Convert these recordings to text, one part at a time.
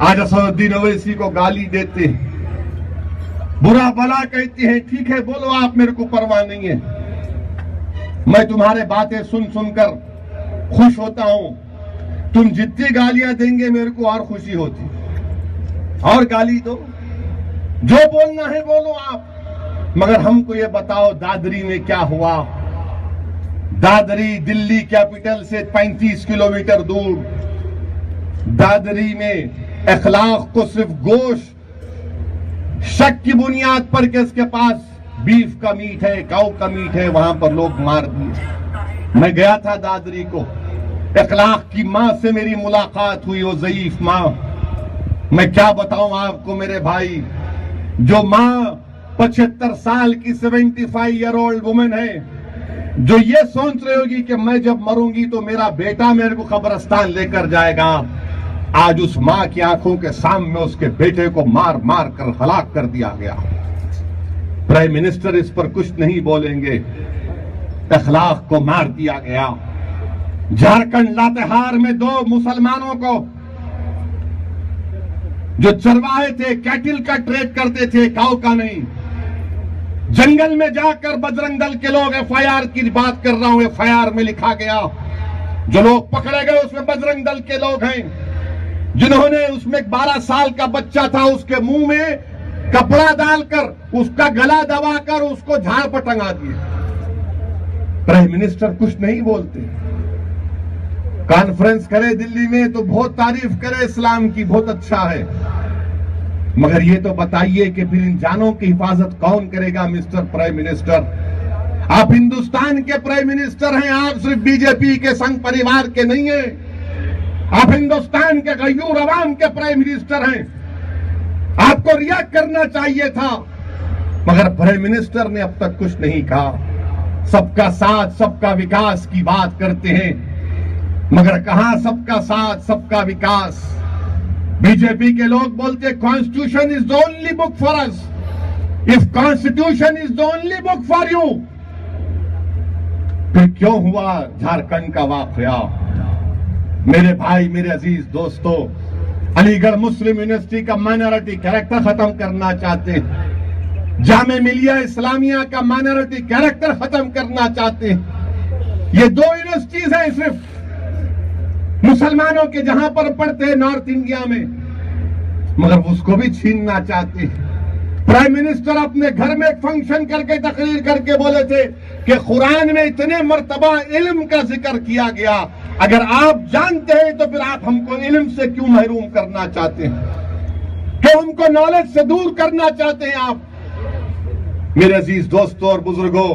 آج اسدالدین اویسی کو گالی دیتے ہیں, برا بلا کہتے ہیں, ٹھیک ہے بولو آپ, میرے کو پرواہ نہیں ہے, میں تمہارے باتیں سن سن کر خوش ہوتا ہوں, تم جتنی گالیاں دیں گے میرے کو اور خوشی ہوتی, اور گالی دو, جو بولنا ہے بولو آپ, مگر ہم کو یہ بتاؤ دادری میں کیا ہوا. دادری دلی کیپٹل سے 35 کلومیٹر دور, دادری میں اخلاق کو صرف گوشت شک کی بنیاد پر کہ اس کے پاس بیف کا میٹ ہے, کاؤ کا میٹ ہے, وہاں پر لوگ مار دیے. میں گیا تھا دادری کو, اخلاق کی ماں سے میری ملاقات ہوئی, وہ ضعیف ماں. میں کیا بتاؤں آپ کو میرے بھائی, جو ماں 75 سال کی 75 ایئر اولڈ وومن ہے, جو یہ سوچ رہی ہوگی کہ میں جب مروں گی تو میرا بیٹا میرے کو قبرستان لے کر جائے گا, آج اس ماں کی آنکھوں کے سامنے اس کے بیٹے کو مار مار کر ہلاک کر دیا گیا. پرائم منسٹر اس پر کچھ نہیں بولیں گے, اخلاق کو مار دیا گیا. جھارکھنڈ لاتہار میں 2 مسلمانوں کو جو چرواہے تھے, کیٹل کا ٹریڈ کرتے تھے, کاؤ کا نہیں, جنگل میں جا کر بجرنگ دل کے لوگ, ایف آئی آر کی بات کر رہا ہوں, ایف آئی آر میں لکھا گیا, جو لوگ پکڑے گئے اس میں بجرنگ دل کے لوگ ہیں, جنہوں نے اس میں 12 سال کا بچہ تھا, اس کے منہ میں کپڑا ڈال کر اس کا گلا دبا کر اس کو جھاڑ پر ٹنگا دیے. پرائم منسٹر کچھ نہیں بولتے, کانفرنس کرے دلی میں تو بہت تعریف کرے اسلام کی, بہت اچھا ہے, مگر یہ تو بتائیے کہ پھر ان جانوں کی حفاظت کون کرے گا مسٹر پرائم منسٹر. آپ ہندوستان کے پرائم منسٹر ہیں, آپ صرف بی جے پی کے سنگ پریوار کے نہیں ہیں, آپ ہندوستان کے غیور عوام کے پرائم منسٹر ہیں. آپ کو ریاکٹ کرنا چاہیے تھا, مگر پرائم منسٹر نے اب تک کچھ نہیں کہا. سب کا ساتھ سب کا وکاس کی بات کرتے ہیں, مگر کہاں سب کا ساتھ سب کا وکاس. بی جے پی کے لوگ بولتے constitution is the only book for us, if constitution is the only book for you. پھر کیوں ہوا جھارکھنڈ کا واقعہ؟ میرے بھائی, میرے عزیز دوستو, علی گڑھ مسلم یونیورسٹی کا مائنارٹی کیریکٹر ختم کرنا چاہتے ہیں, جامعہ ملیہ اسلامیہ کا مائنارٹی کیریکٹر ختم کرنا چاہتے ہیں. یہ 2 یونیورسٹیز ہیں صرف مسلمانوں کے جہاں پر پڑھتے ہیں نارتھ انڈیا میں, مگر اس کو بھی چھیننا چاہتے ہیں. پرائم منسٹر اپنے گھر میں ایک فنکشن کر کے تقریر کر کے بولے تھے کہ قرآن میں اتنے مرتبہ علم کا ذکر کیا گیا, اگر آپ جانتے ہیں تو پھر آپ ہم کو علم سے کیوں محروم کرنا چاہتے ہیں, کیوں ہم کو نالج سے دور کرنا چاہتے ہیں آپ. میرے عزیز دوستوں اور بزرگوں,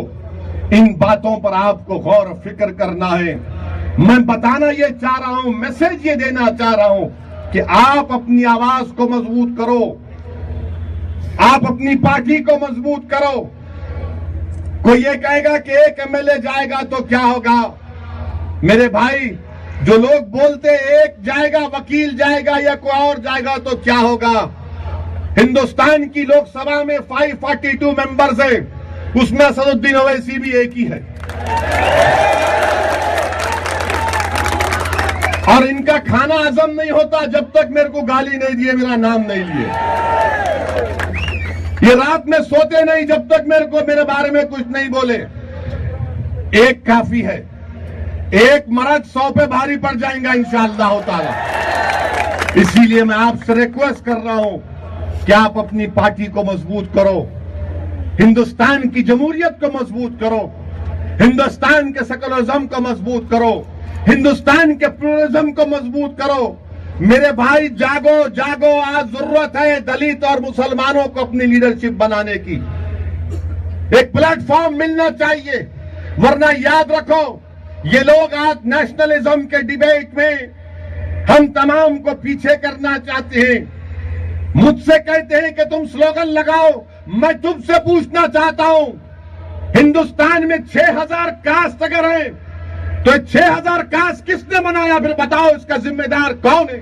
ان باتوں پر آپ کو غور و فکر کرنا ہے. میں بتانا یہ چاہ رہا ہوں, میسج یہ دینا چاہ رہا ہوں کہ آپ اپنی آواز کو مضبوط کرو, آپ اپنی پارٹی کو مضبوط کرو. کوئی یہ کہے گا کہ ایک ایم ایل اے جائے گا تو کیا ہوگا؟ میرے بھائی, جو لوگ بولتے ایک جائے گا, وکیل جائے گا یا کوئی اور جائے گا تو کیا ہوگا؟ ہندوستان کی لوک سبھا میں 542 ممبرز ہیں, اس میں اسدالدین اویسی بھی ایک ہی ہے, اور ان کا کھانا ہضم نہیں ہوتا جب تک میرے کو گالی نہیں دیے, میرا نام نہیں لیے. یہ رات میں سوتے نہیں جب تک میرے بارے میں کچھ نہیں بولے. ایک کافی ہے, ایک مرد 100 پہ بھاری پڑ جائیں گا انشاءاللہ تعالی. اسی لیے میں آپ سے ریکویسٹ کر رہا ہوں کہ آپ اپنی پارٹی کو مضبوط کرو, ہندوستان کی جمہوریت کو مضبوط کرو, ہندوستان کے سیکولرزم کو مضبوط کرو, ہندوستان کے پلورلزم کو مضبوط کرو. میرے بھائی جاگو جاگو, آج ضرورت ہے دلت اور مسلمانوں کو اپنی لیڈرشپ بنانے کی. ایک پلیٹ فارم ملنا چاہیے, ورنہ یاد رکھو یہ لوگ آج نیشنلزم کے ڈیبیٹ میں ہم تمام کو پیچھے کرنا چاہتے ہیں. مجھ سے کہتے ہیں کہ تم سلوگن لگاؤ, میں تم سے پوچھنا چاہتا ہوں, ہندوستان میں 6000 کاسٹ اگر ہیں تو 6000 کاسٹ کس نے بنایا؟ پھر بتاؤ اس کا ذمہ دار کون ہے؟